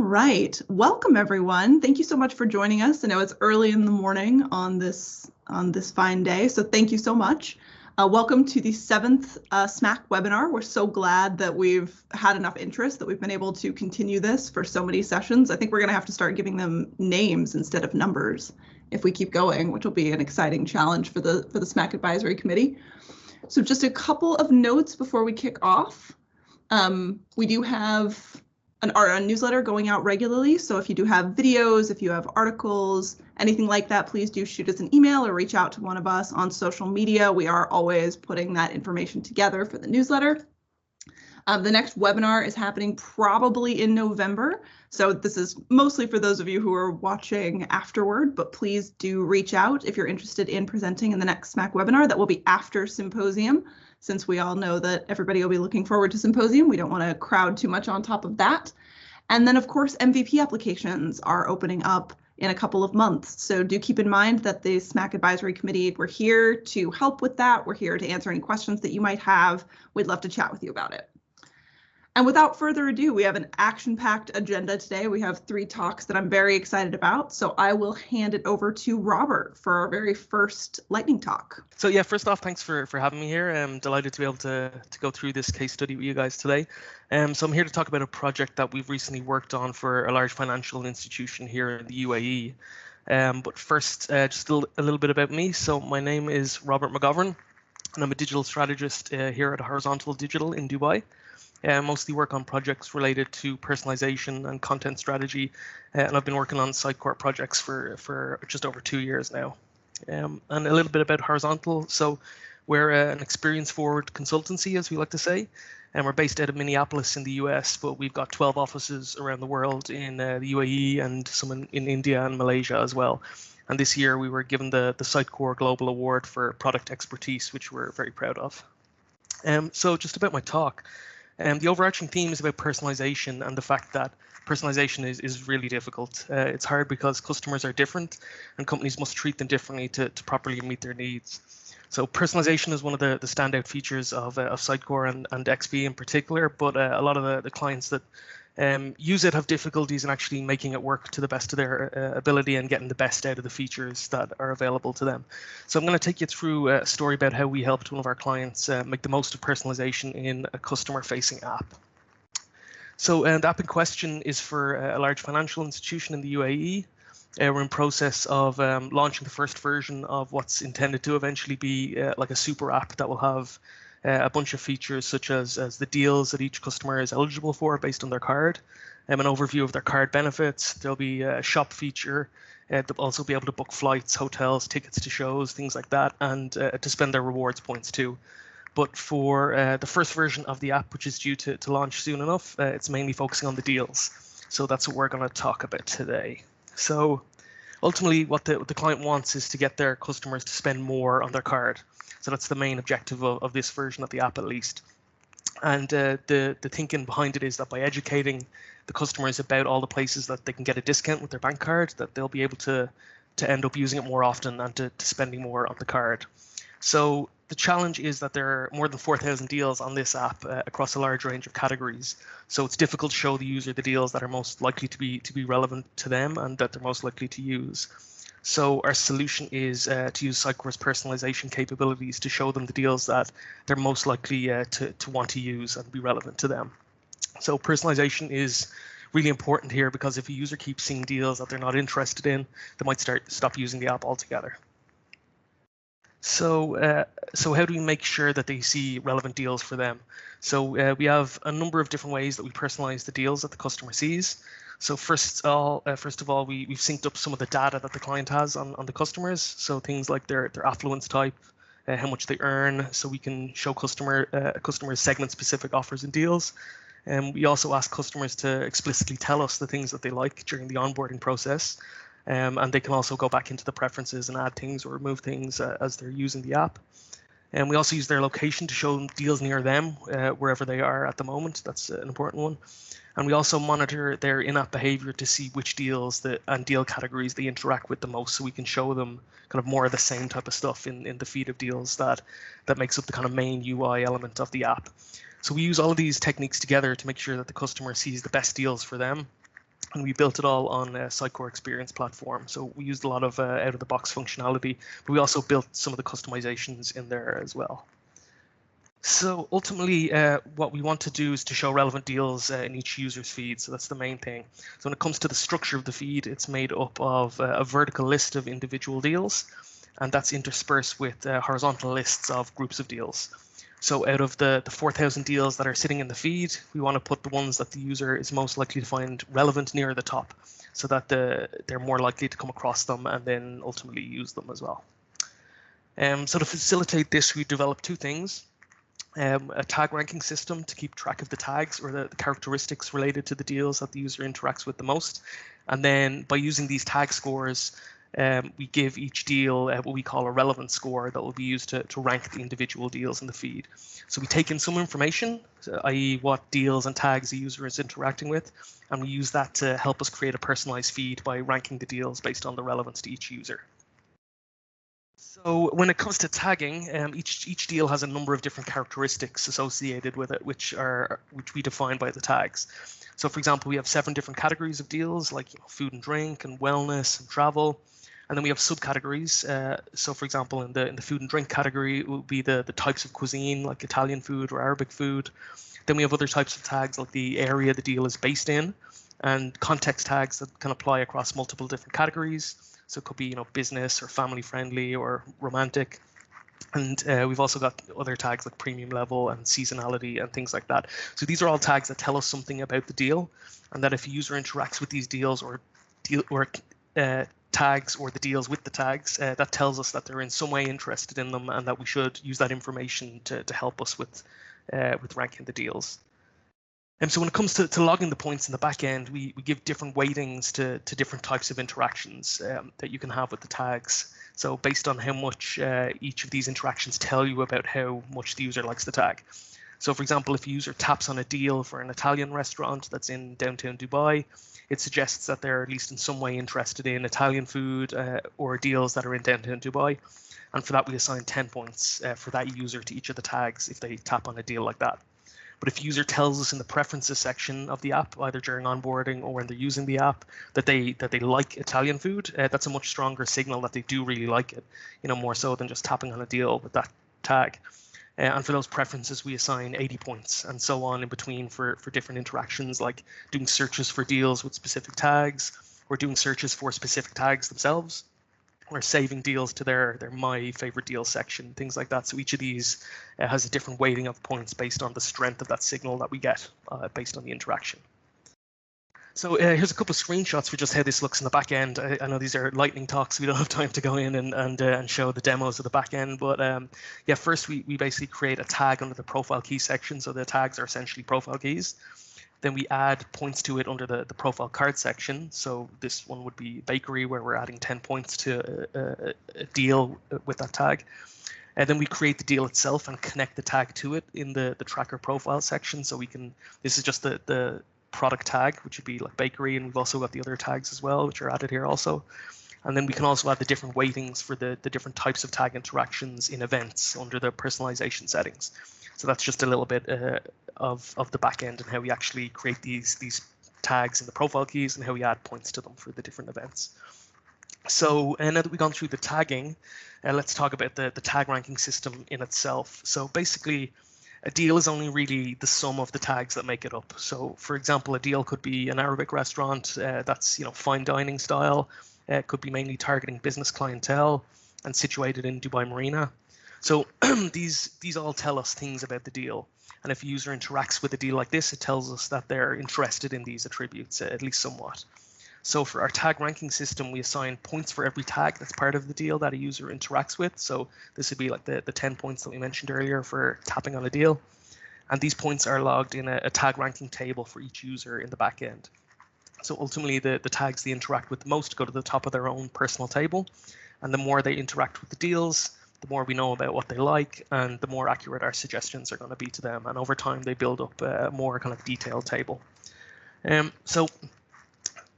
All right. Welcome, everyone. Thank you so much for joining us. I know it's early in the morning on this fine day, so thank you so much. Welcome to the 7th SMAC webinar. We're so glad that we've had enough interest that we've been able to continue this for so many sessions. I think we're going to have to start giving them names instead of numbers if we keep going, which will be an exciting challenge for the SMAC Advisory Committee. So just a couple of notes before we kick off. We do have a newsletter going out regularly. So if you do have videos, if you have articles, anything like that, please do shoot us an email or reach out to one of us on social media. We are always putting that information together for the newsletter. The next webinar is happening probably in November. So this is mostly for those of you who are watching afterward, but please do reach out if you're interested in presenting in the next SMAC webinar. That will be after Symposium, since we all know that everybody will be looking forward to Symposium. We don't want to crowd too much on top of that. And then, of course, MVP applications are opening up in a couple of months. So do keep in mind that the SMAC Advisory Committee, we're here to help with that. We're here to answer any questions that you might have. We'd love to chat with you about it. And without further ado, we have an action-packed agenda today. We have 3 talks that I'm very excited about. So I will hand it over to Robert for our very first lightning talk. So yeah, first off, thanks for having me here. I'm delighted to be able to go through this case study with you guys today. So I'm here to talk about a project that we've recently worked on for a large financial institution here in the UAE. But first, just a little bit about me. So my name is Robert McGovern, and I'm a digital strategist here at Horizontal Digital in Dubai. Mostly work on projects related to personalization and content strategy, and I've been working on Sitecore projects for just over 2 years now. And a little bit about Horizontal. So we're an experience-forward consultancy, as we like to say, and we're based out of Minneapolis in the US, but we've got 12 offices around the world in the UAE and some in India and Malaysia as well. And this year we were given the Sitecore Global Award for product expertise, which we're very proud of. So just about my talk. The overarching theme is about personalization and the fact that personalization is really difficult. It's hard because customers are different and companies must treat them differently to properly meet their needs. So personalization is one of the standout features of Sitecore and XP in particular, but a lot of the clients that use it have difficulties in actually making it work to the best of their ability and getting the best out of the features that are available to them. So I'm going to take you through a story about how we helped one of our clients make the most of personalization in a customer-facing app. So the app in question is for a large financial institution in the UAE. We're in process of launching the first version of what's intended to eventually be like a super app that will have a bunch of features such as the deals that each customer is eligible for based on their card, an overview of their card benefits. There'll be a shop feature. They'll also be able to book flights, hotels, tickets to shows, things like that, and to spend their rewards points too. But for the first version of the app, which is due to launch soon enough, it's mainly focusing on the deals. So that's what we're going to talk about today. So ultimately, what the client wants is to get their customers to spend more on their card. So that's the main objective of this version of the app, at least. And the thinking behind it is that by educating the customers about all the places that they can get a discount with their bank card, that they'll be able to end up using it more often and to spending more on the card. So the challenge is that there are more than 4,000 deals on this app across a large range of categories. So it's difficult to show the user the deals that are most likely to be relevant to them and that they're most likely to use. So our solution is to use Sitecore's personalization capabilities to show them the deals that they're most likely to want to use and be relevant to them. So personalization is really important here because if a user keeps seeing deals that they're not interested in, they might stop using the app altogether. So how do we make sure that they see relevant deals for them? So we have a number of different ways that we personalize the deals that the customer sees. So first of all, we've synced up some of the data that the client has on the customers. So things like their affluence type, how much they earn, so we can show customers segment-specific offers and deals. And we also ask customers to explicitly tell us the things that they like during the onboarding process. And they can also go back into the preferences and add things or remove things as they're using the app. And we also use their location to show them deals near them, wherever they are at the moment. That's an important one. And we also monitor their in-app behavior to see which deals and deal categories they interact with the most, so we can show them kind of more of the same type of stuff in the feed of deals that makes up the kind of main UI element of the app. So we use all of these techniques together to make sure that the customer sees the best deals for them. and we built it all on a Sitecore experience platform. So we used a lot of out-of-the-box functionality, but we also built some of the customizations in there as well. So ultimately, what we want to do is to show relevant deals in each user's feed. So that's the main thing. So when it comes to the structure of the feed, it's made up of a vertical list of individual deals, and that's interspersed with horizontal lists of groups of deals. So out of the 4,000 deals that are sitting in the feed, we want to put the ones that the user is most likely to find relevant near the top, so that they're more likely to come across them and then ultimately use them as well. So to facilitate this, we developed two things. A tag ranking system to keep track of the tags or the characteristics related to the deals that the user interacts with the most. And then by using these tag scores, we give each deal what we call a relevance score that will be used to rank the individual deals in the feed. So we take in some information, i.e. what deals and tags the user is interacting with, and we use that to help us create a personalized feed by ranking the deals based on the relevance to each user. So when it comes to tagging, each deal has a number of different characteristics associated with it, which we define by the tags. So for example, we have 7 different categories of deals, like food and drink and wellness and travel. And then we have subcategories. So for example, in the food and drink category, it would be the types of cuisine, like Italian food or Arabic food. Then we have other types of tags, like the area the deal is based in, and context tags that can apply across multiple different categories. So it could be, business or family friendly or romantic. And we've also got other tags like premium level and seasonality and things like that. So these are all tags that tell us something about the deal, and that if a user interacts with these deals or tags or the deals with the tags, that tells us that they're in some way interested in them, and that we should use that information to help us with ranking the deals. And so when it comes to logging the points in the back end, we give different weightings to different types of interactions that you can have with the tags. So based on how much each of these interactions tell you about how much the user likes the tag. So for example, if a user taps on a deal for an Italian restaurant that's in downtown Dubai, it suggests that they're at least in some way interested in Italian food or deals that are in downtown Dubai. And for that, we assign 10 points for that user to each of the tags if they tap on a deal like that. But if a user tells us in the preferences section of the app, either during onboarding or when they're using the app, that they like Italian food, that's a much stronger signal that they do really like it, more so than just tapping on a deal with that tag. And for those preferences, we assign 80 points and so on in between for different interactions, like doing searches for deals with specific tags, or doing searches for specific tags themselves, or saving deals to their my favorite deal section, things like that. So each of these has a different weighting of points based on the strength of that signal that we get based on the interaction. So here's a couple of screenshots for just how this looks in the back end. I know these are lightning talks. We don't have time to go in and show the demos of the back end. But yeah, first we basically create a tag under the profile key section. So the tags are essentially profile keys. Then we add points to it under the profile card section. So this one would be bakery, where we're adding 10 points to a deal with that tag. And then we create the deal itself and connect the tag to it in the tracker profile section. So we can, this is just the product tag, which would be like bakery. And we've also got the other tags as well, which are added here also. And then we can also add the different weightings for the different types of tag interactions in events under the personalization settings. So that's just a little bit of the back end and how we actually create these tags in the profile keys and how we add points to them for the different events. So now that we've gone through the tagging, let's talk about the tag ranking system in itself. So basically, a deal is only really the sum of the tags that make it up. So for example, a deal could be an Arabic restaurant that's fine dining style. It could be mainly targeting business clientele and situated in Dubai Marina. So these all tell us things about the deal. And if a user interacts with a deal like this, it tells us that they're interested in these attributes, at least somewhat. So for our tag ranking system, we assign points for every tag that's part of the deal that a user interacts with. So this would be like the 10 points that we mentioned earlier for tapping on a deal. And these points are logged in a tag ranking table for each user in the back end. So ultimately, the tags they interact with the most go to the top of their own personal table. And the more they interact with the deals, the more we know about what they like, and the more accurate our suggestions are going to be to them. And over time, they build up a more kind of detailed table. So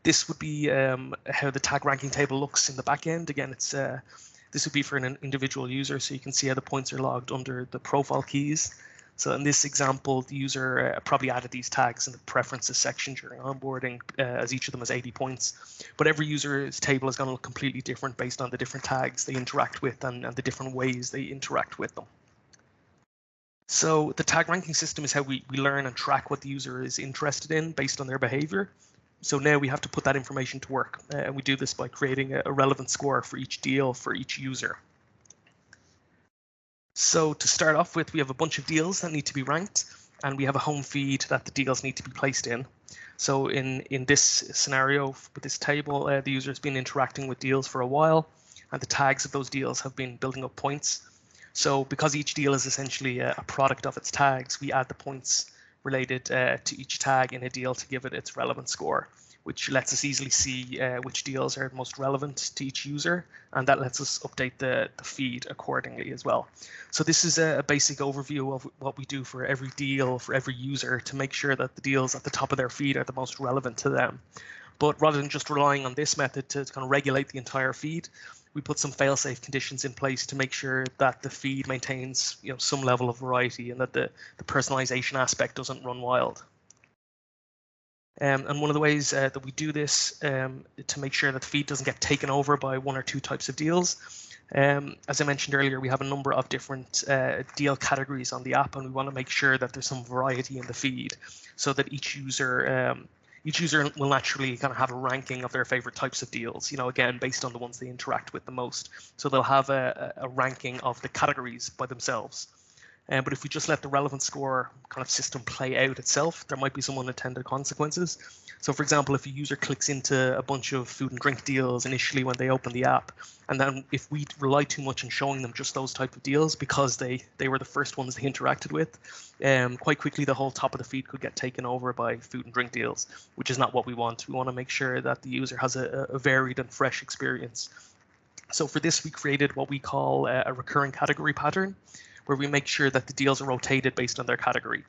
this would be how the tag ranking table looks in the back end. Again, it's this would be for an individual user, so you can see how the points are logged under the profile keys. So in this example, the user probably added these tags in the preferences section during onboarding, as each of them has 80 points. But every user's table is going to look completely different based on the different tags they interact with and the different ways they interact with them. So the tag ranking system is how we learn and track what the user is interested in based on their behavior. So now we have to put that information to work. And we do this by creating a relevant score for each deal for each user. So to start off with, we have a bunch of deals that need to be ranked, and we have a home feed that the deals need to be placed in. So in this scenario, with this table, the user has been interacting with deals for a while, and the tags of those deals have been building up points. So because each deal is essentially a product of its tags, we add the points related to each tag in a deal to give it its relevant score, which lets us easily see which deals are most relevant to each user, and that lets us update the feed accordingly as well. So this is a basic overview of what we do for every deal, for every user, to make sure that the deals at the top of their feed are the most relevant to them. But rather than just relying on this method to kind of regulate the entire feed, we put some fail-safe conditions in place to make sure that the feed maintains, some level of variety and that the personalization aspect doesn't run wild. And one of the ways that we do this to make sure that the feed doesn't get taken over by one or two types of deals, as I mentioned earlier, we have a number of different deal categories on the app, and we want to make sure that there's some variety in the feed so that each user will naturally kind of have a ranking of their favorite types of deals, again, based on the ones they interact with the most. So they'll have a ranking of the categories by themselves. But if we just let the relevant score kind of system play out itself, there might be some unintended consequences. So for example, if a user clicks into a bunch of food and drink deals initially when they open the app, and then if we rely too much on showing them just those type of deals because they were the first ones they interacted with, quite quickly the whole top of the feed could get taken over by food and drink deals, which is not what we want. We want to make sure that the user has a varied and fresh experience. So for this, we created what we call a recurring category pattern, where we make sure that the deals are rotated based on their category.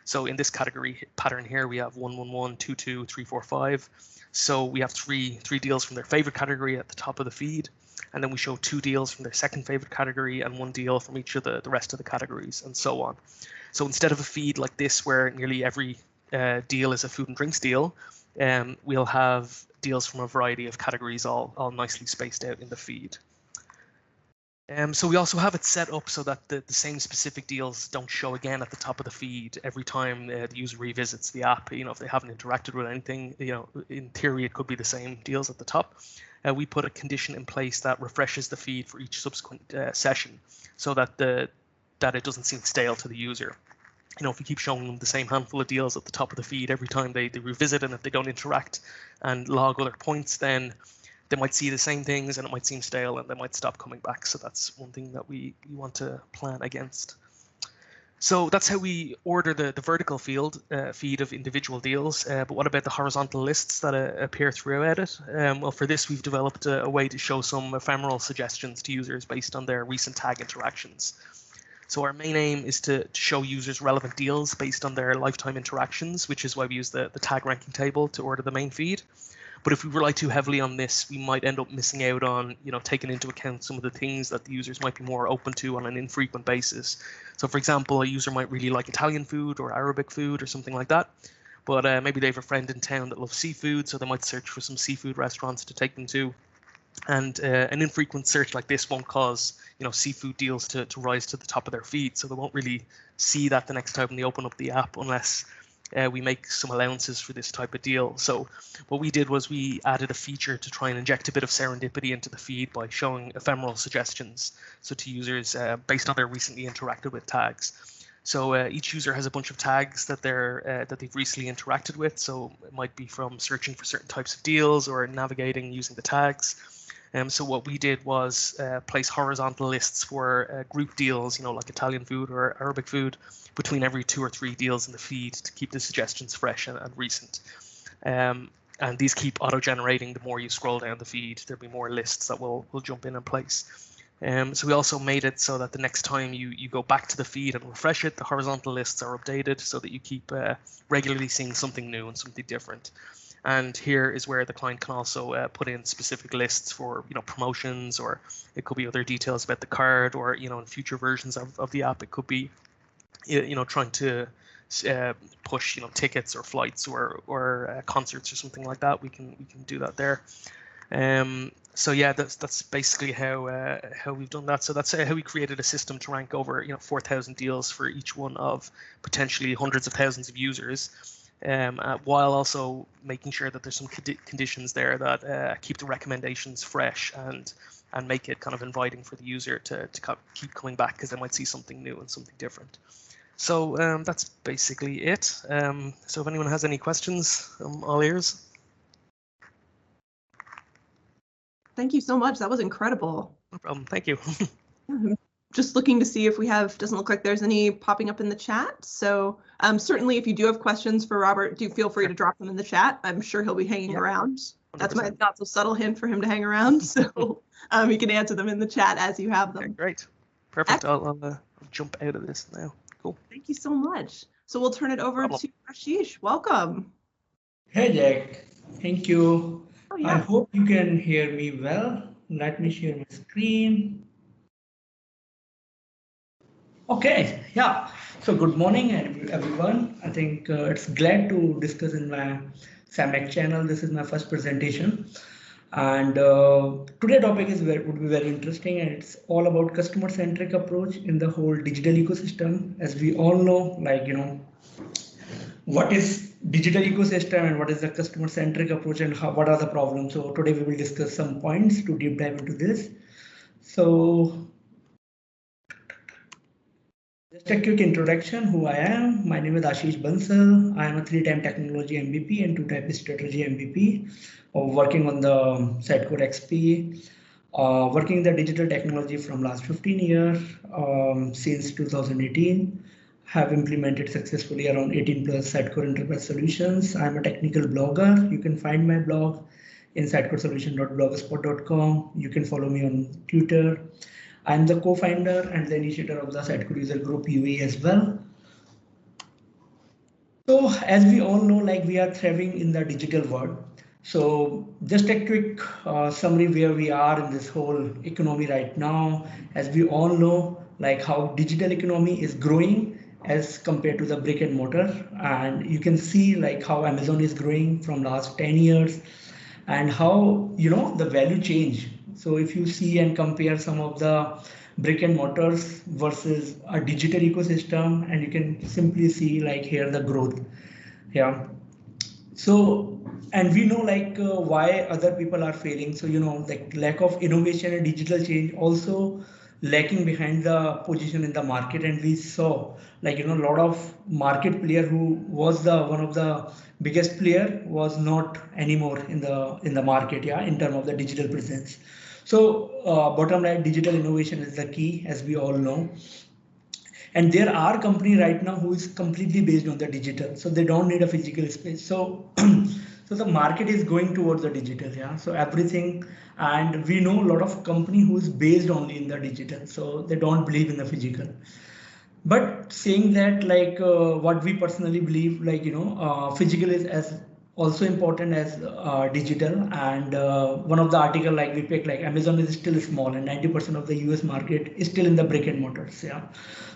So in this category pattern here, we have 1, 1, 1, 2, 2, 3, 4, 5. So we have three deals from their favorite category at the top of the feed, and then we show 2 deals from their second favorite category and 1 deal from each of the rest of the categories, and so on. So instead of a feed like this, where nearly every deal is a food and drinks deal, we'll have deals from a variety of categories all nicely spaced out in the feed. So we also have it set up so that the same specific deals don't show again at the top of the feed every time the user revisits the app. If they haven't interacted with anything, in theory, it could be the same deals at the top. We put a condition in place that refreshes the feed for each subsequent session so that it doesn't seem stale to the user. If we keep showing them the same handful of deals at the top of the feed every time they revisit, and if they don't interact and log other points, then they might see the same things and it might seem stale and they might stop coming back. So that's one thing that we want to plan against. So that's how we order the vertical feed of individual deals. But what about the horizontal lists that appear throughout it? Well, for this, we've developed a way to show some ephemeral suggestions to users based on their recent tag interactions. So our main aim is to show users relevant deals based on their lifetime interactions, which is why we use the tag ranking table to order the main feed. But if we rely too heavily on this, we might end up missing out on, taking into account some of the things that the users might be more open to on an infrequent basis. So for example, a user might really like Italian food or Arabic food or something like that. But maybe they have a friend in town that loves seafood, so they might search for some seafood restaurants to take them to. And an infrequent search like this won't cause, seafood deals to rise to the top of their feed. So they won't really see that the next time they open up the app unless we make some allowances for this type of deal. So what we did was we added a feature to try and inject a bit of serendipity into the feed by showing ephemeral suggestions, so to users based on their recently interacted with tags. So each user has a bunch of tags that they've recently interacted with. So it might be from searching for certain types of deals or navigating using the tags. So what we did was place horizontal lists for group deals, like Italian food or Arabic food, between every 2 or 3 deals in the feed to keep the suggestions fresh and recent. And these keep auto-generating the more you scroll down the feed. There'll be more lists that will jump in place. So we also made it so that the next time you go back to the feed and refresh it, the horizontal lists are updated so that you keep regularly seeing something new and something different. And here is where the client can also put in specific lists for promotions, or it could be other details about the card, or in future versions of the app, it could be trying to push tickets or flights or concerts or something like that, we can do that there. So yeah, that's basically how we've done that. So that's how we created a system to rank over 4,000 deals for each one of potentially hundreds of thousands of users, while also making sure that there's some conditions there that keep the recommendations fresh and make it kind of inviting for the user to keep coming back, because they might see something new and something different. So that's basically it. So if anyone has any questions, I'm all ears. Thank you so much. That was incredible. No problem. Thank you. Just looking to see if we have, doesn't look like there's any popping up in the chat. So certainly if you do have questions for Robert, do feel free to drop them in the chat. I'm sure he'll be hanging around. 100%. That's my not so subtle hint for him to hang around. So you can answer them in the chat as you have them. Okay, great. Perfect. I'll jump out of this now. Cool. Thank you so much. So we'll turn it over to Ashish. Welcome. Hey, Jack. Thank you. Oh, yeah. I hope you can hear me well. Let me share my screen. Okay, yeah. So good morning, everyone. I think it's glad to discuss in my SMAC channel. This is my first presentation. And today topic would be very interesting, and it's all about customer-centric approach in the whole digital ecosystem. As we all know, what is digital ecosystem and what is the customer-centric approach and what are the problems. So today we will discuss some points to deep dive into this. So just a quick introduction, who I am. My name is Ashish Bansal. I am a 3-time technology MVP and 2-time strategy MVP, working on the Sitecore XP, working in the digital technology from last 15 years, since 2018. Have implemented successfully around 18 plus Sitecore enterprise solutions. I'm a technical blogger. You can find my blog in sitecoresolution.blogspot.com. You can follow me on Twitter. I'm the co-founder and the initiator of the Sitecore user group UAE as well. So as we all know, we are thriving in the digital world. So just a quick summary where we are in this whole economy right now. As we all know, how digital economy is growing as compared to the brick and mortar. And you can see how Amazon is growing from last 10 years and how, the value change. So if you see and compare some of the brick and mortars versus a digital ecosystem, and you can simply see here the growth. Yeah. So, and we know why other people are failing. So, lack of innovation and digital change also lacking behind the position in the market. And we saw a lot of market player who was one of the biggest player was not anymore in the market, in terms of the digital presence. So bottom line, digital innovation is the key, as we all know. And there are company right now who is completely based on the digital, so they don't need a physical space. So so the market is going towards the digital, so everything. And we know a lot of company who is based only in the digital, so they don't believe in the physical. But saying that, what we personally believe, physical is as also important as digital. And one of the article we picked, Amazon is still small and 90% of the US market is still in the brick and mortars.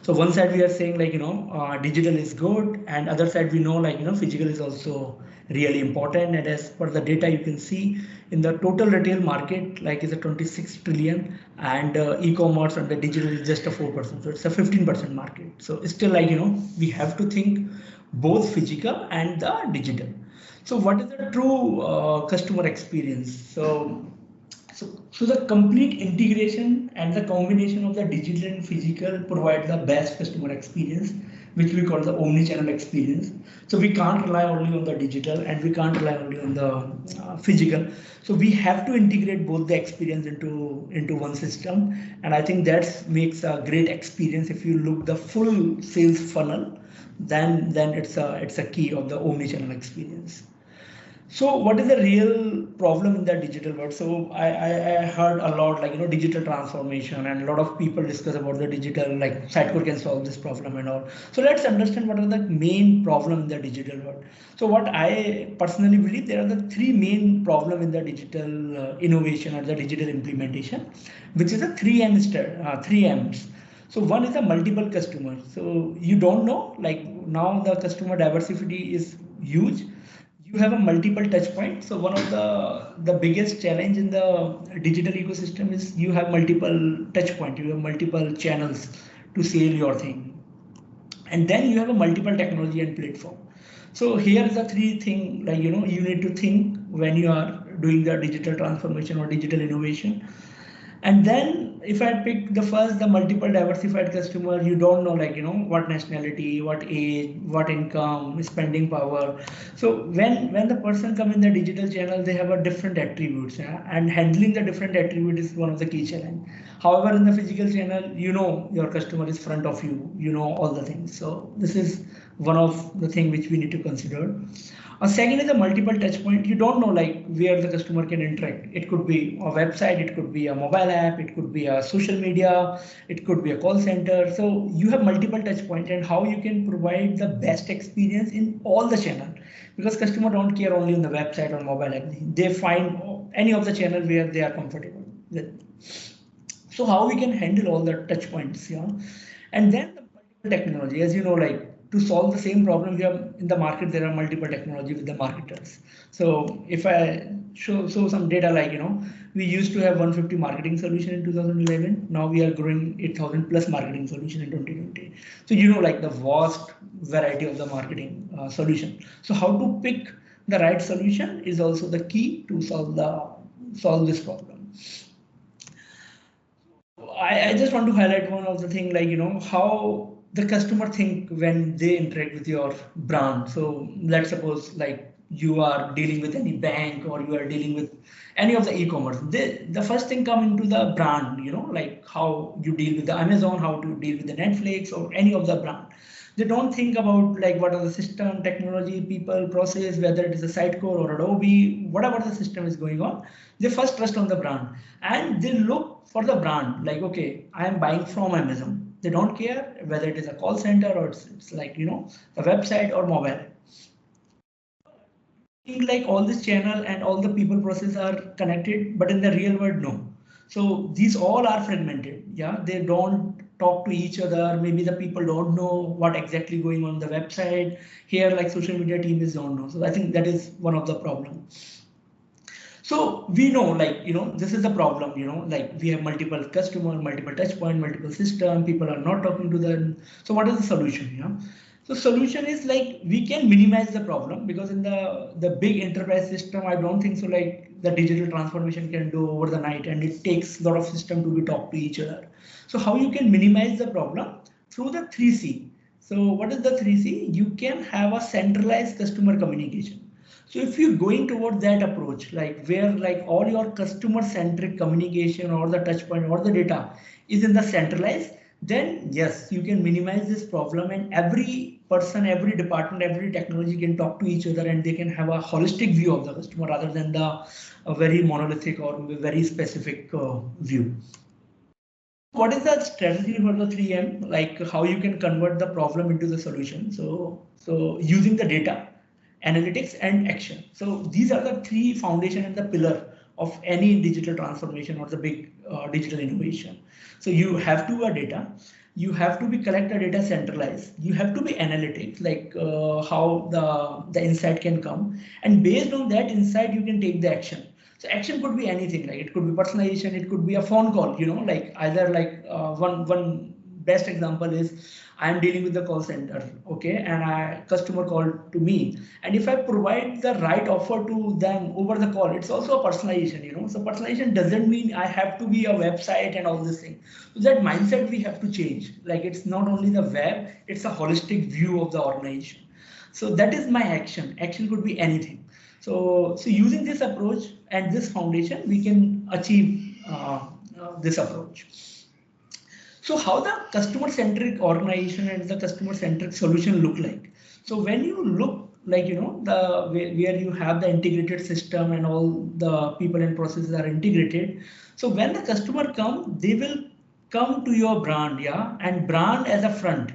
So one side we are saying digital is good, and other side we know physical is also really important. And as per the data, you can see in the total retail market is a 26 trillion, and e-commerce and the digital is just a 4%. So it's a 15% market. So it's still we have to think both physical and the digital. So what is the true customer experience? So the complete integration and the combination of the digital and physical provide the best customer experience, which we call the omni-channel experience. So we can't rely only on the digital and we can't rely only on the physical. So we have to integrate both the experience into one system. And I think that makes a great experience. If you look the full sales funnel, then it's a key of the omni-channel experience. So what is the real problem in the digital world? So I heard a lot digital transformation, and a lot of people discuss about the digital, Sitecore can solve this problem and all. So let's understand what are the main problem in the digital world. So what I personally believe, there are the 3 main problem in the digital innovation or the digital implementation, which is the 3 M's. So one is a multiple customer. So you don't know, like now the customer diversity is huge. You have a multiple touch point. So one of the biggest challenge in the digital ecosystem is you have multiple touch point. You have multiple channels to sell your thing, and then you have a multiple technology and platform. So here is the three thing, like you need to think when you are doing the digital transformation or digital innovation. And then if I pick the multiple diversified customer, you don't know, like what nationality, what age, what income, spending power. So when the person come in the digital channel, they have a different attributes, yeah? And handling the different attribute is one of the key challenge. However, in the physical channel, your customer is front of you, all the things. So this is one of the thing which we need to consider. A second is a multiple touch point. You don't know, like where the customer can interact. It could be a website, it could be a mobile app, it could be a social media, it could be a call center. So you have multiple touch point, and how you can provide the best experience in all the channel, because customer don't care only on the website or mobile app. They find any of the channel where they are comfortable with. So how we can handle all the touch points, and then the multiple technology, as you know, like to solve the same problem, we have in the market, there are multiple technology with the marketers. So if I show some data, like we used to have 150 marketing solution in 2011. Now we are growing 8,000 plus marketing solution in 2020. So like the vast variety of the marketing solution. So how to pick the right solution is also the key to solve this problem. I just want to highlight one of the thing, like how the customer think when they interact with your brand. So let's suppose like you are dealing with any bank, or you are dealing with any of the e-commerce. The first thing come into the brand, like how you deal with the Amazon, how to deal with the Netflix or any of the brand. They don't think about like what are the system, technology, people, process, whether it is a Sitecore or Adobe, whatever the system is going on. They first trust on the brand, and they look for the brand, like, okay, I am buying from Amazon. They don't care whether it is a call center or it's like, the website or mobile. Like all this channel and all the people process are connected, but in the real world, no. So these all are fragmented. Yeah, they don't talk to each other. Maybe the people don't know what exactly going on the website. Here, like social media teams don't know. So I think that is one of the problems. So we know, like, this is the problem, like we have multiple customer, multiple touch point, multiple system, people are not talking to them. So what is the solution? So solution is like we can minimize the problem, because in the big enterprise system, I don't think so like the digital transformation can do over the night, and it takes a lot of system to be talk to each other. So how you can minimize the problem? Through the 3C. So what is the 3C? You can have a centralized customer communication. So if you're going towards that approach, like where like all your customer-centric communication or the touch point or the data is in the centralized, then yes, you can minimize this problem, and every person, every department, every technology can talk to each other, and they can have a holistic view of the customer rather than the very monolithic or very specific view. What is the strategy for the 3M? Like how you can convert the problem into the solution? So using the data, analytics, and action. So these are the three foundation and the pillar of any digital transformation or the big digital innovation. So you have to data, you have to be collect the data centralized, you have to be analytics, like how the insight can come, and based on that insight you can take the action. So action could be anything, like it could be personalization, it could be a phone call, like either like one best example is I am dealing with the call center, okay, and a customer called to me, and if I provide the right offer to them over the call, it's also a personalization, So personalization doesn't mean I have to be a website and all this thing. So that mindset we have to change. Like it's not only the web, it's a holistic view of the organization. So that is my action. Action could be anything. So using this approach and this foundation, we can achieve this approach. So how the customer-centric organization and the customer-centric solution look like? So when you look like, where you have the integrated system and all the people and processes are integrated. So when the customer come, they will come to your brand, and brand as a front,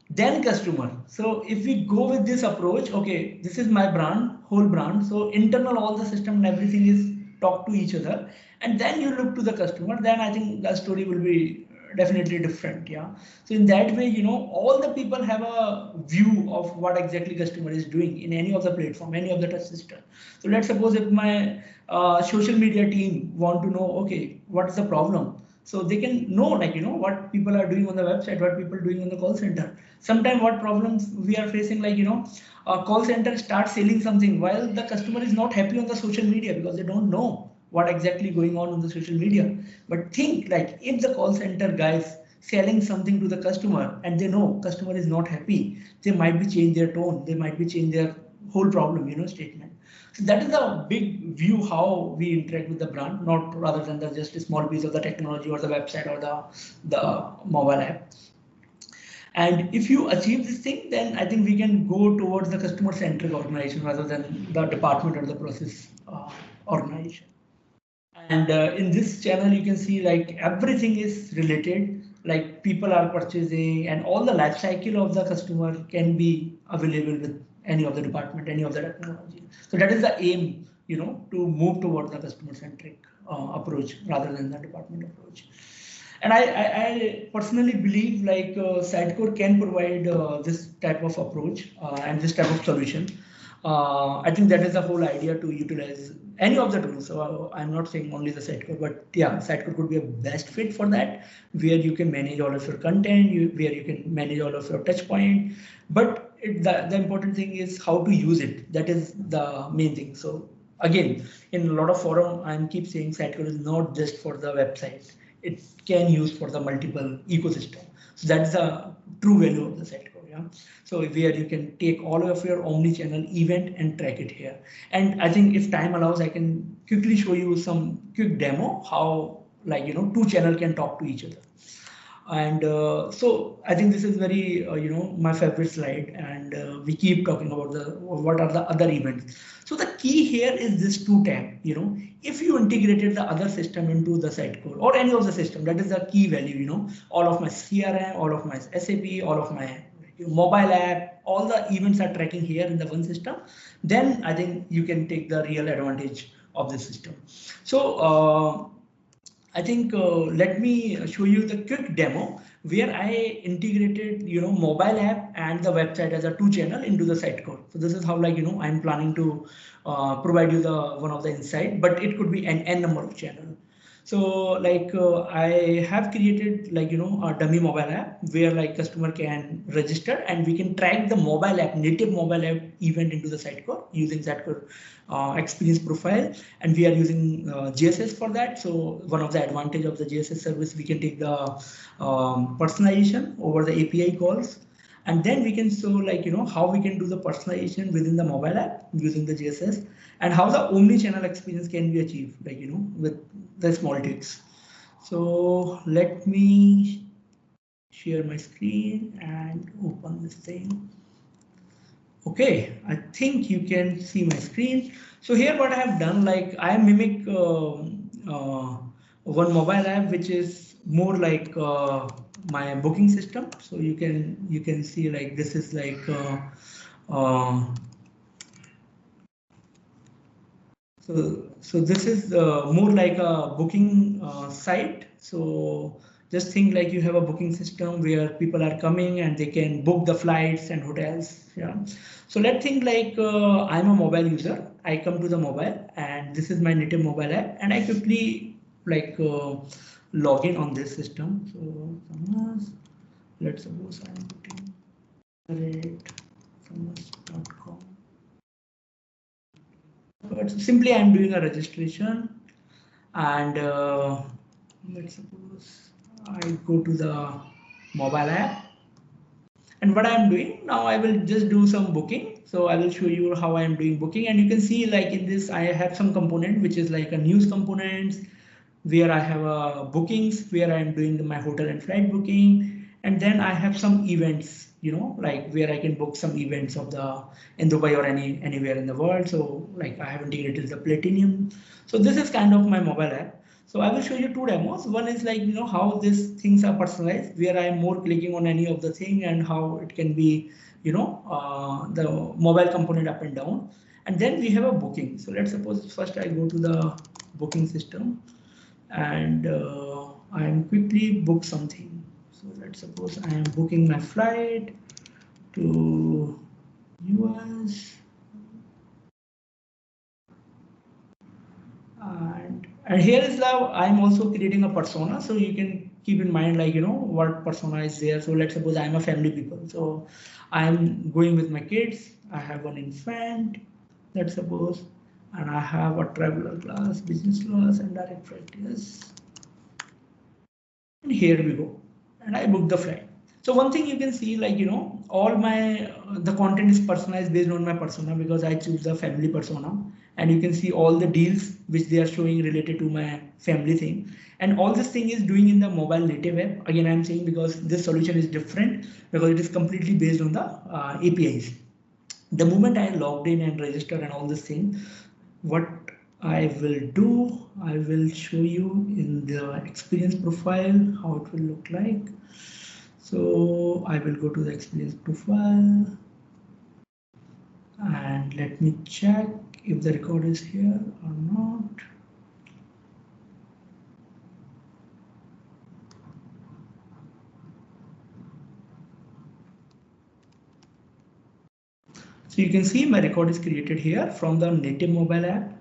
then customer. So if we go with this approach, okay, this is my brand, whole brand. So internal, all the system and everything is talk to each other, and then you look to the customer. Then I think the story will be definitely different. Yeah. So in that way, all the people have a view of what exactly customer is doing in any of the platform, any of the touch system. So let's suppose if my social media team want to know, okay, what is the problem? So they can know, like, what people are doing on the website, what people are doing on the call center. Sometimes what problems we are facing, like, a call center starts selling something while the customer is not happy on the social media because they don't know what exactly going on the social media. But think, like, if the call center guys selling something to the customer and they know customer is not happy, they might be change their tone, they might be change their whole problem, statement. So that is a big view how we interact with the brand, not rather than just a small piece of the technology or the website or the mobile app. And if you achieve this thing, then I think we can go towards the customer-centric organization rather than the department or the process organization. And in this channel, you can see like everything is related, like people are purchasing and all the life cycle of the customer can be available with any of the department, any of the technology. So that is the aim, to move towards the customer-centric approach rather than the department approach. And I personally believe like Sitecore can provide this type of approach and this type of solution. I think that is the whole idea, to utilize any of the tools. So I'm not saying only the Sitecore, but yeah, Sitecore could be a best fit for that, where you can manage all of your content, where you can manage all of your touch point. But the important thing is how to use it. That is the main thing. So again, in a lot of forum, I keep saying Sitecore is not just for the website. It can use for the multiple ecosystem. So that's the true value of the Sitecore. Yeah. So where you can take all of your omni-channel event and track it here. And I think if time allows, I can quickly show you some quick demo how, like, two channel can talk to each other. And so I think this is very, my favorite slide, and we keep talking about what are the other events. So the key here is this 2 tab, if you integrated the other system into the Sitecore or any of the system, that is the key value, all of my CRM, all of my SAP, all of my mobile app, all the events are tracking here in the one system, then I think you can take the real advantage of the system. So I think let me show you the quick demo where I integrated, mobile app and the website as a 2 channel into the Sitecore. So this is how, like, I'm planning to provide you the one of the insight, but it could be an n number of channel. So like I have created, like, a dummy mobile app where like customer can register and we can track the mobile app, native mobile app event into the Sitecore using Sitecore experience profile, and we are using GSS for that. So one of the advantage of the GSS service, we can take the personalization over the API calls. And then we can show, like, how we can do the personalization within the mobile app using the GSS, and how the omni-channel experience can be achieved, like, with the small tweaks. So let me share my screen and open this thing. Okay, I think you can see my screen. So here what I have done, like I mimic one mobile app, which is more like my booking system. So you can see, like, this is like so this is more like a booking site. So just think like you have a booking system where people are coming and they can book the flights and hotels. Yeah. So let's think like I'm a mobile user. I come to the mobile and this is my native mobile app, and I quickly like log in on this system. So let's suppose I'm putting .com. But simply I'm doing a registration, and let's suppose I go to the mobile app, and what I'm doing now, I will just do some booking. So I will show you how I'm doing booking, and you can see, like, in this I have some component which is like a news components where I have bookings where I'm doing my hotel and flight booking, and then I have some events, like where I can book some events of in Dubai or anywhere in the world. So like I have integrated the Platinum. So this is kind of my mobile app. So I will show you 2 demos. One is like, how these things are personalized, where I am more clicking on any of the thing and how it can be, the mobile component up and down. And then we have a booking. So let's suppose first I go to the booking system, and I am quickly book something. So let's suppose I am booking my flight to US. And here is now I'm also creating a persona, so you can keep in mind, like, you know, what persona is there. So let's suppose I'm a family people, so I'm going with my kids. I have one infant, let's suppose, and I have a traveler class, business class, and direct flight. Yes, and here we go, and I book the flight. So one thing you can see, like, you know, all my the content is personalized based on my persona, because I choose the family persona, and you can see all the deals which they are showing related to my family thing. And all this thing is doing in the mobile native app. Again, I'm saying because this solution is different, because it is completely based on the APIs. The moment I logged in and registered and all this thing, what I will do, I will show you in the experience profile how it will look like. So I will go to the experience profile and let me check if the record is here or not. So you can see my record is created here from the native mobile app.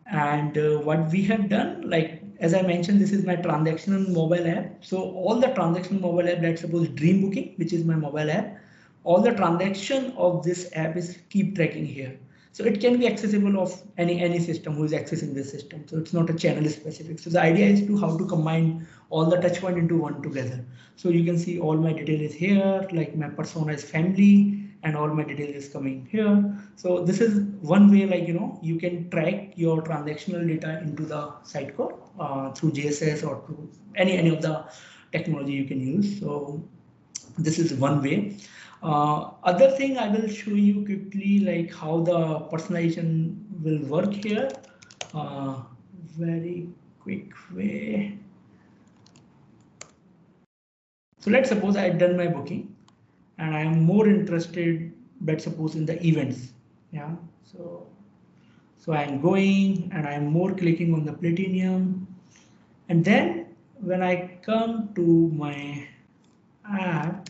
And what we have done, like, as I mentioned, this is my transactional mobile app. So all the transactional mobile app, let's suppose Dream Booking, which is my mobile app, all the transaction of this app is keep tracking here. So it can be accessible of any system who is accessing this system. So it's not a channel specific. So the idea is to how to combine all the touch point into one together. So you can see all my detail is here, like my persona is family, and all my detail is coming here. So this is one way, like, you know, you can track your transactional data into the Sitecore through JSS or through any of the technology you can use. So this is one way. Other thing I will show you quickly, like how the personalization will work here. Very quick way. So let's suppose I had done my booking and I am more interested, let's suppose, in the events. Yeah, so I'm going and I'm more clicking on the platinum, and then when I come to my app,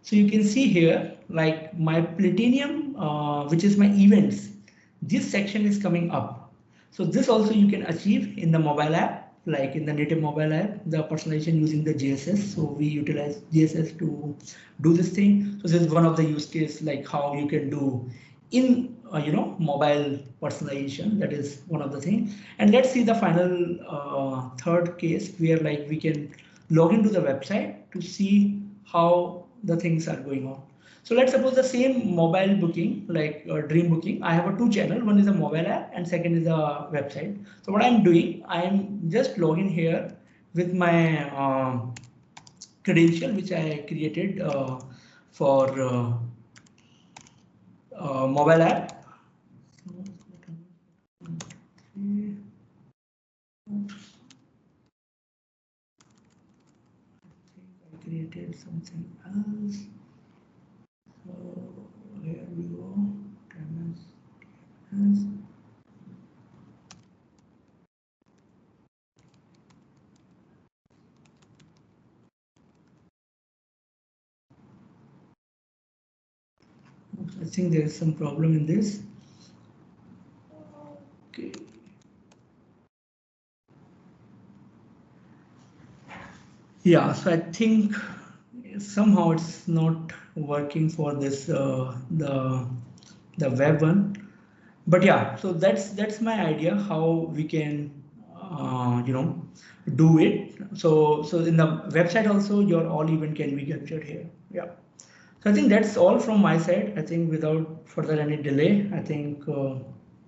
so you can see here, like my platinum, which is my events, this section is coming up. So this also you can achieve in the mobile app, like in the native mobile app, the personalization using the JSS. So we utilize JSS to do this thing. So this is one of the use case, like how you can do in you know, mobile personalization. That is one of the things. And let's see the final third case where, like, we can log into the website to see how the things are going on. So let's suppose the same mobile booking, like Dream Booking, I have a two channel. One is a mobile app and second is a website. So what I'm doing, I'm just logging here with my credential, which I created for mobile app. I created something else. So here we go. I think there is some problem in this. Okay. Yeah, so I think somehow it's not working for this the web one, but yeah, so that's my idea how we can you know, do it. So in the website also your all event can be captured here. Yeah, so I think that's all from my side. I think without further any delay, I think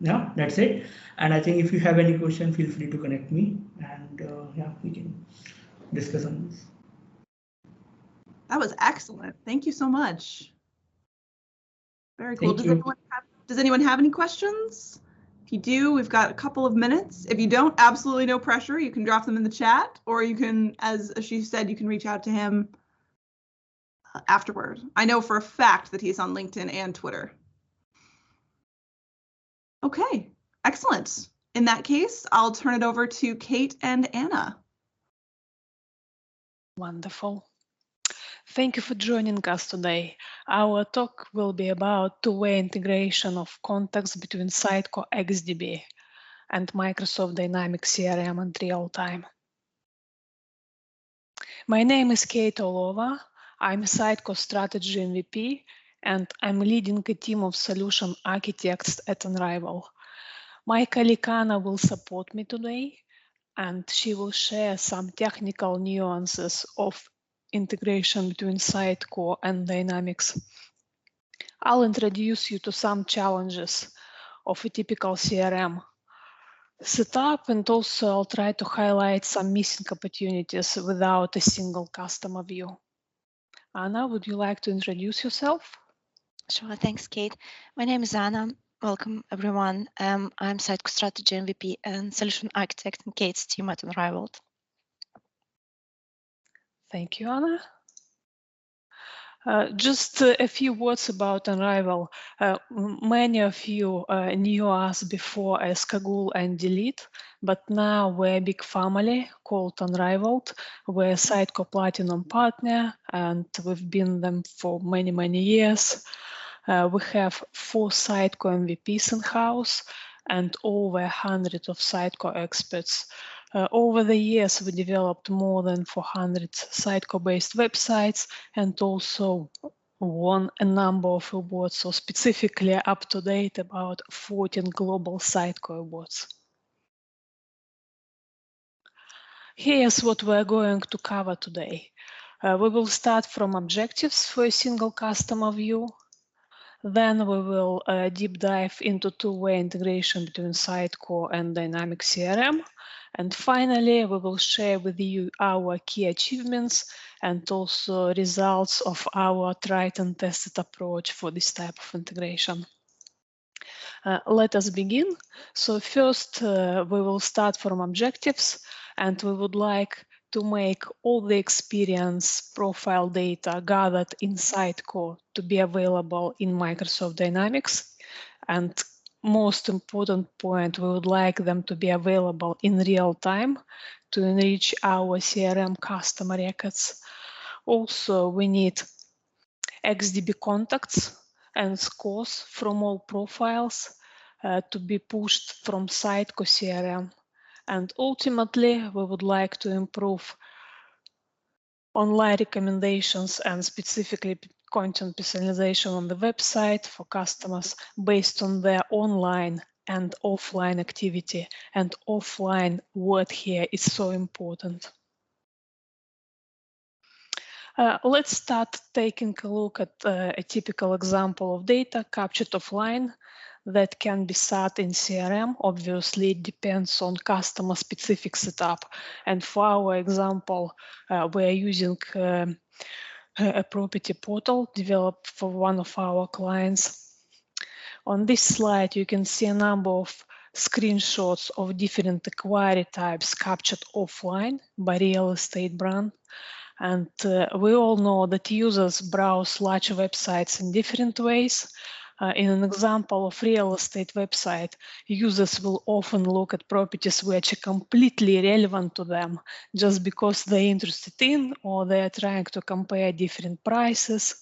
yeah, that's it. And I think if you have any question, feel free to connect me, and yeah, we can discuss on this. That was excellent. Thank you so much. Very cool. Thank Does anyone have any questions? If you do, we've got a couple of minutes. If you don't, absolutely no pressure. You can drop them in the chat, or you can, as Ashish said, you can reach out to him afterward. I know for a fact that he's on LinkedIn and Twitter. Okay, excellent. In that case, I'll turn it over to Kate and Anna. Wonderful. Thank you for joining us today. Our talk will be about two-way integration of contacts between Sitecore xDB and Microsoft Dynamics CRM in real time. My name is Kate Orlova. I'm Sitecore Strategy MVP, and I'm leading a team of solution architects at Unrivaled. My colleague Anna will support me today, and she will share some technical nuances of integration between Sitecore and Dynamics. I'll introduce you to some challenges of a typical CRM setup, and also I'll try to highlight some missing opportunities without a single customer view. Anna, would you like to introduce yourself? Sure, thanks, Kate. My name is Anna. Welcome, everyone. I'm Sitecore Strategy MVP and Solution Architect in Kate's team at Unrivaled. Thank you, Anna. Just a few words about Unrivaled. Many of you knew us before as Kaggle and Delete, but now we're a big family called Unrivaled. We're a Sitecore Platinum partner, and we've been them for many, many years. We have 4 Sitecore MVPs in-house and over 100 of Sitecore experts. Over the years, we developed more than 400 Sitecore-based websites and also won a number of awards, so specifically up to date about 14 global Sitecore awards. Here's what we're going to cover today. We will start from objectives for a single customer view. Then we will deep dive into two-way integration between Sitecore and Dynamics CRM. And finally, we will share with you our key achievements and also results of our tried and tested approach for this type of integration. Let us begin. So first, we will start from objectives, and we would like to make all the experience profile data gathered in Sitecore to be available in Microsoft Dynamics. And most important point, we would like them to be available in real time to enrich our CRM customer records. Also, we need xDB contacts and scores from all profiles to be pushed from Sitecore CRM. And ultimately, we would like to improve online recommendations and specifically content personalization on the website for customers based on their online and offline activity. And offline word here is so important. Let's start taking a look at a typical example of data captured offline that can be sat in CRM. Obviously, it depends on customer specific setup. And for our example, we're using a property portal developed for one of our clients. On this slide, you can see a number of screenshots of different inquiry types captured offline by real estate brand. And we all know that users browse large websites in different ways. In an example of real estate website, users will often look at properties which are completely irrelevant to them just because they're interested in or they're trying to compare different prices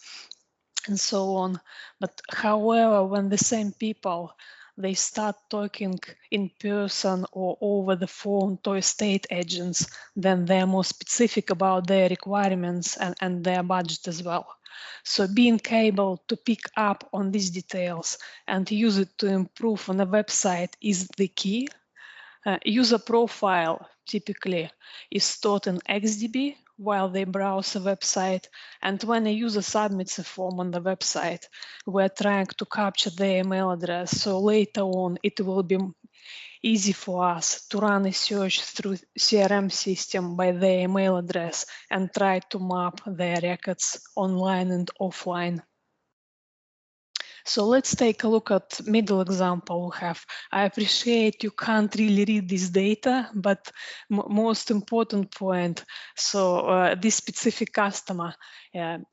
and so on. But however, when the same people, they start talking in person or over the phone to estate agents, then they're more specific about their requirements and their budget as well. So being able to pick up on these details and use it to improve on a website is the key. User profile typically is stored in xDB while they browse a website. And when a user submits a form on the website, we're trying to capture their email address. So later on, it will be easy for us to run a search through CRM system by their email address and try to map their records online and offline. So let's take a look at middle example we have. I appreciate you can't really read this data, but most important point, so this specific customer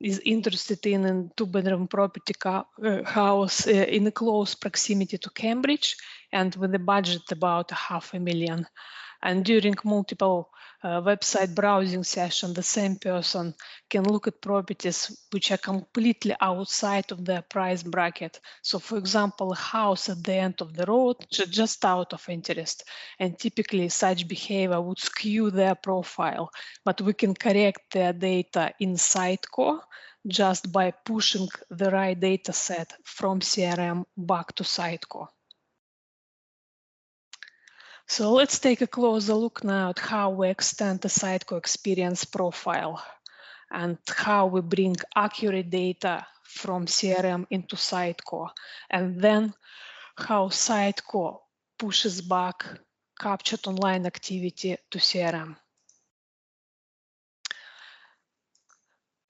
is interested in a 2-bedroom property house in a close proximity to Cambridge, and with a budget about $500,000. And during multiple website browsing session, the same person can look at properties which are completely outside of their price bracket. So for example, a house at the end of the road, just out of interest. And typically such behavior would skew their profile, but we can correct their data in Sitecore just by pushing the right data set from CRM back to Sitecore. So let's take a closer look now at how we extend the Sitecore experience profile and how we bring accurate data from CRM into Sitecore, and then how Sitecore pushes back captured online activity to CRM.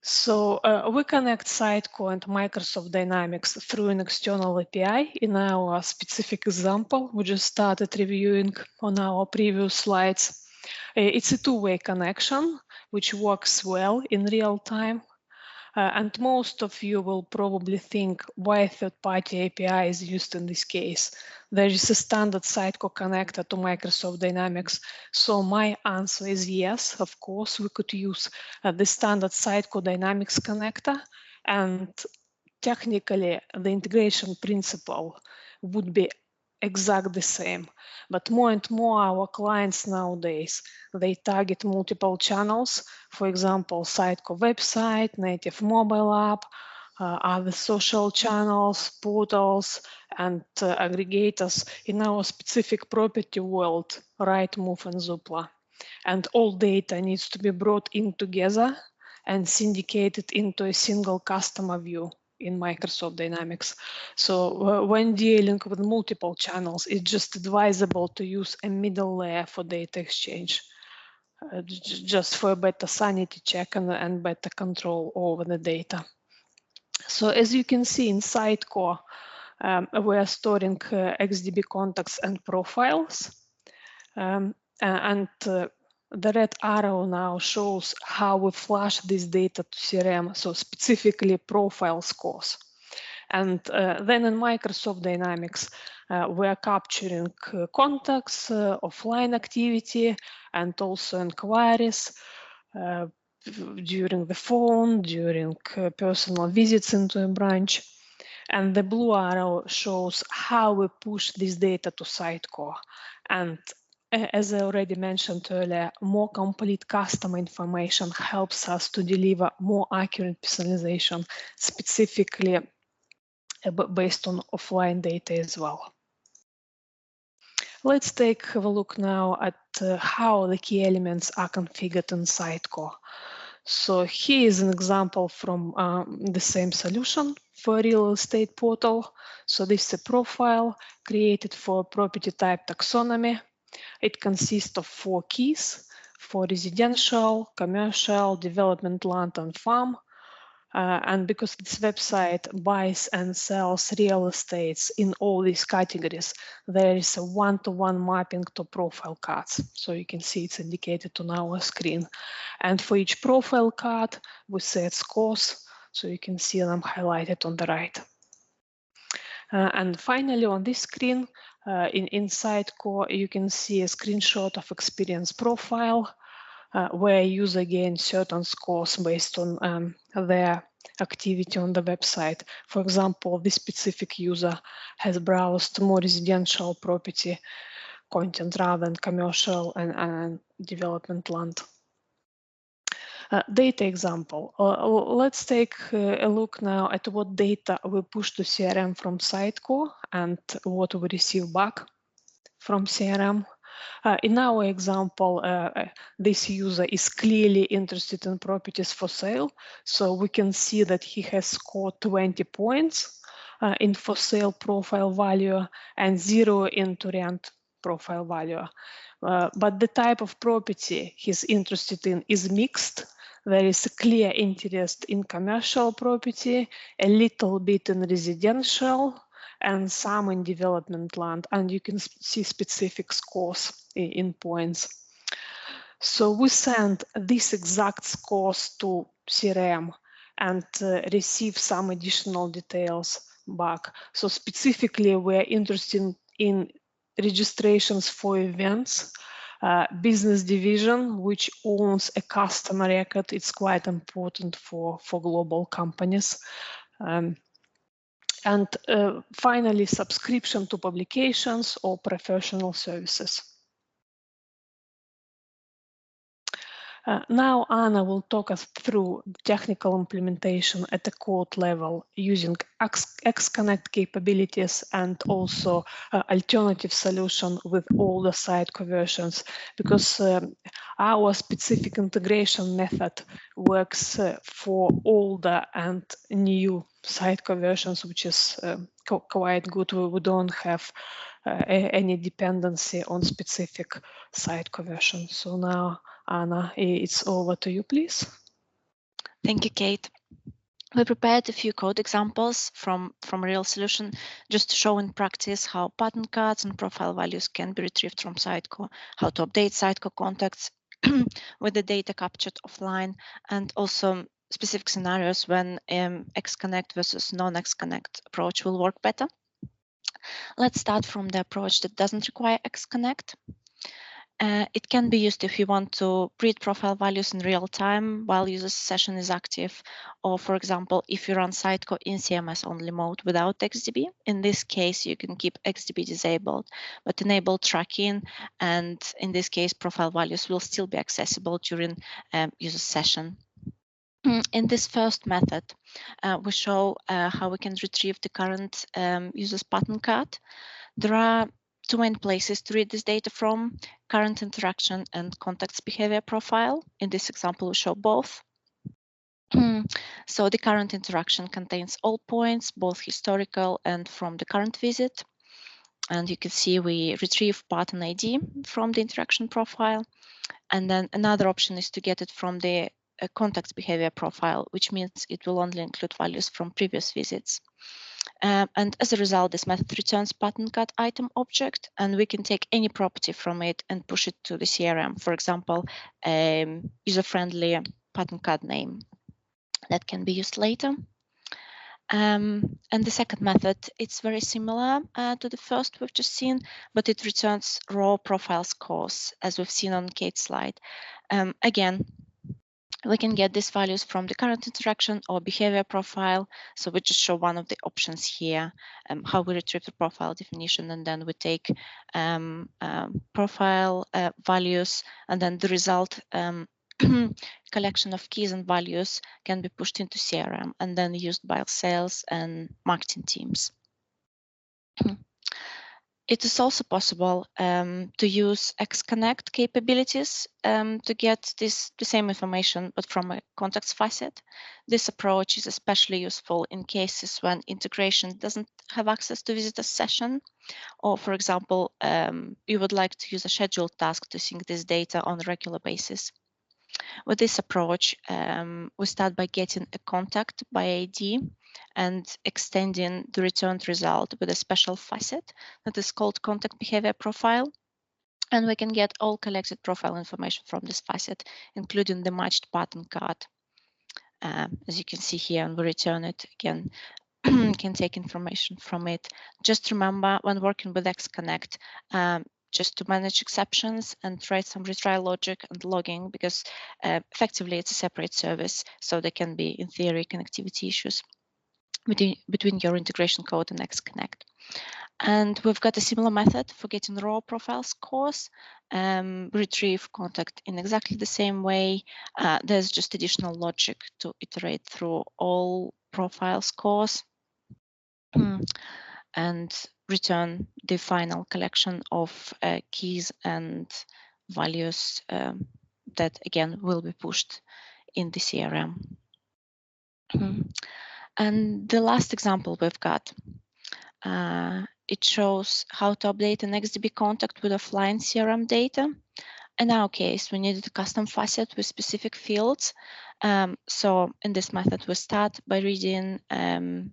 So we connect Sitecore and Microsoft Dynamics through an external API. In our specific example, we just started reviewing on our previous slides. It's a two-way connection, which works well in real time. And most of you will probably think why a third-party API is used in this case. There is a standard Sitecore connector to Microsoft Dynamics. So my answer is yes, of course, we could use the standard Sitecore Dynamics connector. And technically, the integration principle would be exactly the same. But more and more our clients nowadays, they target multiple channels. For example, Sitecore website, native mobile app, other social channels, portals, and aggregators in our specific property world, Rightmove and Zoopla. And all data needs to be brought in together and syndicated into a single customer view in Microsoft Dynamics. So when dealing with multiple channels, it's just advisable to use a middle layer for data exchange, just for a better sanity check and better control over the data. So as you can see in Sitecore, we are storing xDB contacts and profiles. The red arrow now shows how we flush this data to CRM, so specifically profile scores. And then in Microsoft Dynamics, we are capturing contacts, offline activity, and also inquiries during the phone, during personal visits into a branch. And the blue arrow shows how we push this data to Sitecore. And as I already mentioned earlier, more complete customer information helps us to deliver more accurate personalization, specifically based on offline data as well. Let's take a look now at how the key elements are configured in Sitecore. So here is an example from the same solution for a real estate portal. So this is a profile created for property type taxonomy. It consists of 4 keys for residential, commercial, development land and farm. And because this website buys and sells real estates in all these categories, there is a one-to-one mapping to profile cards. So you can see it's indicated on our screen. And for each profile card, we set scores. So you can see them highlighted on the right. And finally, on this screen, in Sitecore, you can see a screenshot of experience profile, where a user gains certain scores based on their activity on the website. For example, this specific user has browsed more residential property content rather than commercial and development land. Data example. Let's take a look now at what data we push to CRM from Sitecore and what we receive back from CRM. In our example, this user is clearly interested in properties for sale. So we can see that he has scored 20 points in for sale profile value and 0 in to rent profile value. But the type of property he's interested in is mixed. There is a clear interest in commercial property, a little bit in residential, and some in development land. And you can see specific scores in points. So we send these exact scores to CRM and receive some additional details back. So specifically, we're interested in registrations for events, business division, which owns a customer record. It's quite important for global companies. And finally, subscription to publications or professional services. Now Anna will talk us through technical implementation at the code level using XConnect capabilities and also alternative solution with older Sitecore versions, because our specific integration method works for older and new Sitecore versions, which is quite good. We don't have any dependency on specific Sitecore version. So now, Anna, it's over to you, please. Thank you, Kate. We prepared a few code examples from real solution just to show in practice how pattern cards and profile values can be retrieved from Sitecore, how to update Sitecore contacts with the data captured offline, and also specific scenarios when XConnect versus non-XConnect approach will work better. Let's start from the approach that doesn't require XConnect. It can be used if you want to read profile values in real time while user session is active, or for example, if you run Sitecore in CMS only mode without xDB. In this case, you can keep xDB disabled, but enable tracking, and in this case, profile values will still be accessible during user session. In this first method, we show how we can retrieve the current user's pattern card. There are two main places to read this data from: current interaction and contacts behavior profile. In this example, we show both. So the current interaction contains all points, both historical and from the current visit. And you can see we retrieve pattern ID from the interaction profile. And then another option is to get it from the contacts behavior profile, which means it will only include values from previous visits. And as a result, this method returns pattern card item object, and we can take any property from it and push it to the CRM. For example, user-friendly pattern card name that can be used later. And the second method, it's very similar to the first we've just seen, but it returns raw profile scores, as we've seen on Kate's slide. Again, we can get these values from the current interaction or behavior profile. So we just show one of the options here, how we retrieve the profile definition, and then we take profile values, and then the result collection of keys and values can be pushed into CRM and then used by sales and marketing teams. It is also possible to use XConnect capabilities to get the same information, but from a contacts facet. This approach is especially useful in cases when integration doesn't have access to visitor session, or for example, you would like to use a scheduled task to sync this data on a regular basis. With this approach, we start by getting a contact by ID and extending the returned result with a special facet that is called contact behavior profile. And we can get all collected profile information from this facet, including the matched pattern card. As you can see here, and we return it again, can take information from it. Just remember, when working with XConnect, just to manage exceptions and write some retry logic and logging, because effectively it's a separate service, so there can be, in theory, connectivity issues between your integration code and XConnect. And we've got a similar method for getting raw profile scores. Retrieve contact in exactly the same way. There's just additional logic to iterate through all profile scores and return the final collection of keys and values that again will be pushed in the CRM. And the last example we've got, it shows how to update an xDB contact with offline CRM data. In our case, we needed a custom facet with specific fields. So in this method, we start by reading the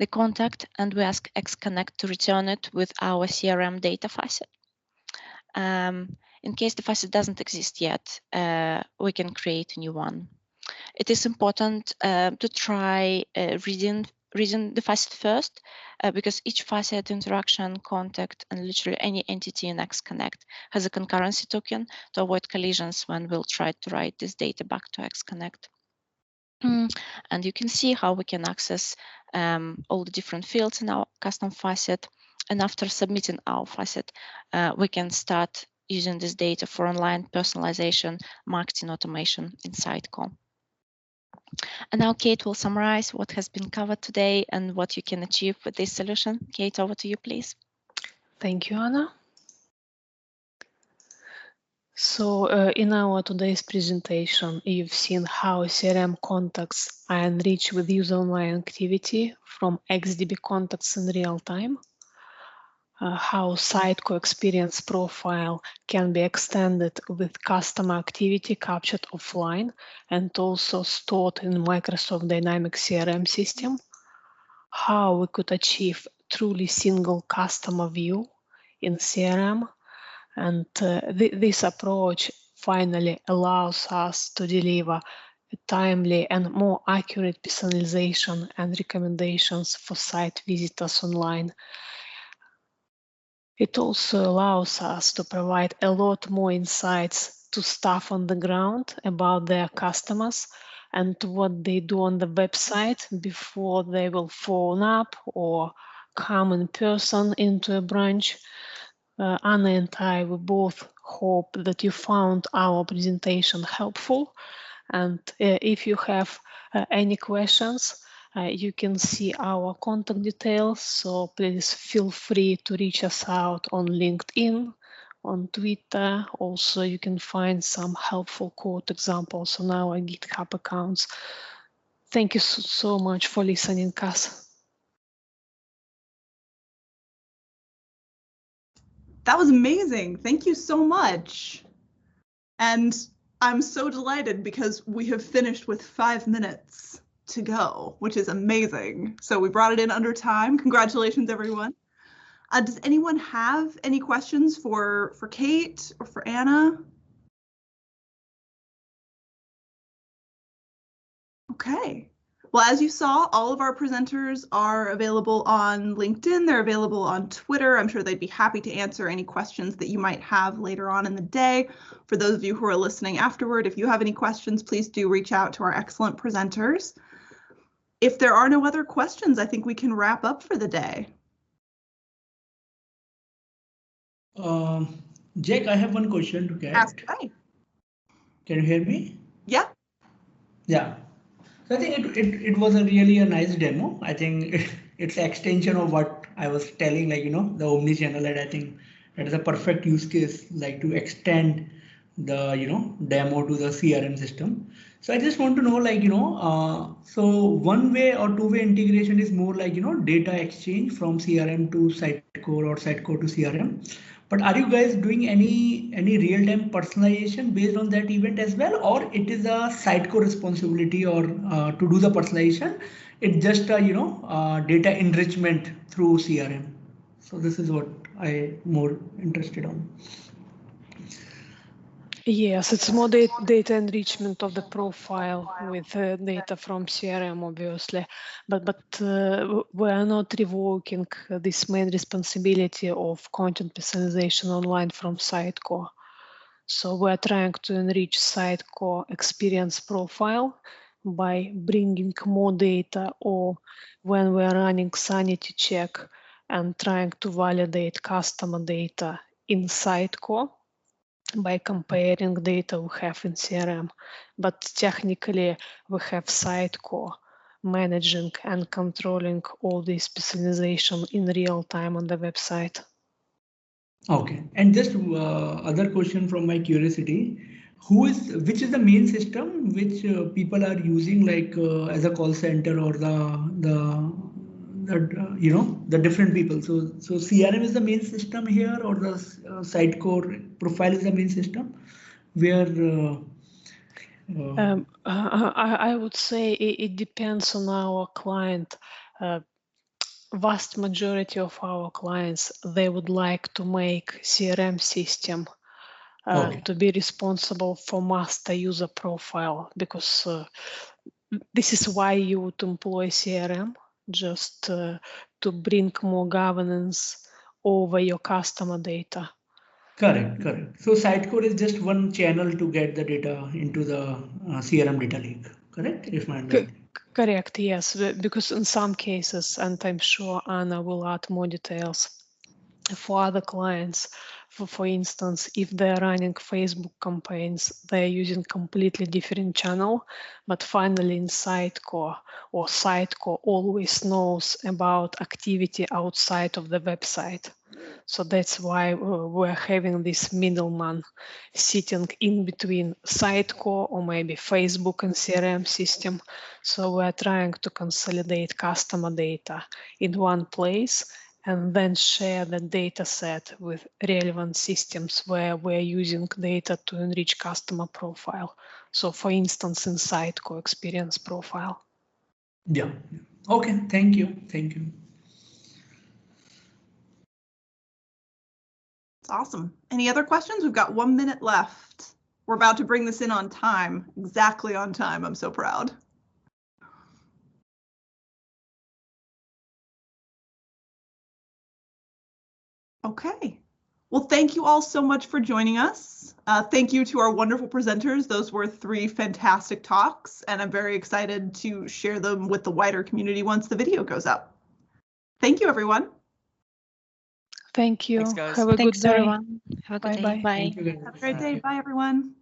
contact, and we ask XConnect to return it with our CRM data facet. In case the facet doesn't exist yet, we can create a new one. It is important to try reading reading the facet first, because each facet, interaction, contact, and literally any entity in XConnect has a concurrency token to avoid collisions when we'll try to write this data back to XConnect. And you can see how we can access all the different fields in our custom facet. And after submitting our facet, we can start using this data for online personalization, marketing automation in Sitecore. And now Kate will summarize what has been covered today and what you can achieve with this solution. Kate, over to you, please. Thank you, Anna. So in our today's presentation, you've seen how CRM contacts are enriched with user online activity from xDB contacts in real time, how Sitecore experience profile can be extended with customer activity captured offline and also stored in Microsoft Dynamics CRM system, how we could achieve truly single customer view in CRM, and this approach finally allows us to deliver a timely and more accurate personalization and recommendations for site visitors online. It also allows us to provide a lot more insights to staff on the ground about their customers and what they do on the website before they will phone up or come in person into a branch. Anna and I, we both hope that you found our presentation helpful. And if you have any questions, you can see our contact details. So please feel free to reach us out on LinkedIn, on Twitter. Also, you can find some helpful code examples on our GitHub accounts. Thank you so much for listening, us. That was amazing. Thank you so much. And I'm so delighted because we have finished with 5 minutes to go, which is amazing. So we brought it in under time. Congratulations, everyone. Does anyone have any questions for Kate or for Anna? Okay. Well, as you saw, all of our presenters are available on LinkedIn. They're available on Twitter. I'm sure they'd be happy to answer any questions that you might have later on in the day. For those of you who are listening afterward, if you have any questions, please do reach out to our excellent presenters. If there are no other questions, I think we can wrap up for the day. Jack, I have one question to get. Ask away. Can you hear me? Yeah. Yeah. So I think it was really a nice demo. I think it's an extension of what I was telling, like, the omni-channel, and I think that is a perfect use case, like to extend the, demo to the CRM system. So I just want to know, like, so one way or two-way integration is more like, data exchange from CRM to Sitecore or Sitecore to CRM. But are you guys doing any real-time personalization based on that event as well, or it is a Sitecore responsibility, or to do the personalization, it's just a data enrichment through CRM? So this is what I'm more interested on. Yes, it's more data enrichment of the profile with data from CRM, obviously, but we are not revoking this main responsibility of content personalization online from Sitecore. So we're trying to enrich Sitecore experience profile by bringing more data, or when we're running sanity check and trying to validate customer data in Sitecore by comparing data we have in CRM. But technically, we have Sitecore managing and controlling all this personalization in real time on the website. Okay, and just other question from my curiosity, which is the main system which people are using, like as a call center, or the different people? So CRM is the main system here, or the Sitecore profile is the main system, where I would say it depends on our client. Vast majority of our clients, they would like to make CRM system to be responsible for master user profile, because this is why you would employ CRM. just to bring more governance over your customer data. Correct, correct. So Sitecore is just one channel to get the data into the CRM data lake, correct? If my understanding. Correct, yes, because in some cases, and I'm sure Anna will add more details, for other clients, for instance, if they're running Facebook campaigns, they're using completely different channel, but finally in Sitecore, or Sitecore always knows about activity outside of the website. So that's why we're having this middleman sitting in between Sitecore or maybe Facebook and CRM system. So we're trying to consolidate customer data in one place and then share the data set with relevant systems where we're using data to enrich customer profile. So for instance, in Sitecore experience profile. Yeah. Okay. Thank you. Thank you. It's awesome. Any other questions? We've got 1 minute left. We're about to bring this in on time, exactly on time. I'm so proud. Okay. Well, thank you all so much for joining us. Thank you to our wonderful presenters. Those were 3 fantastic talks, and I'm very excited to share them with the wider community once the video goes up. Thank you, everyone. Thank you. Thanks, guys. Have a Thanks, good day. everyone. Have a good day. Bye-bye. Bye. Thank you. Have a great day. Bye, everyone.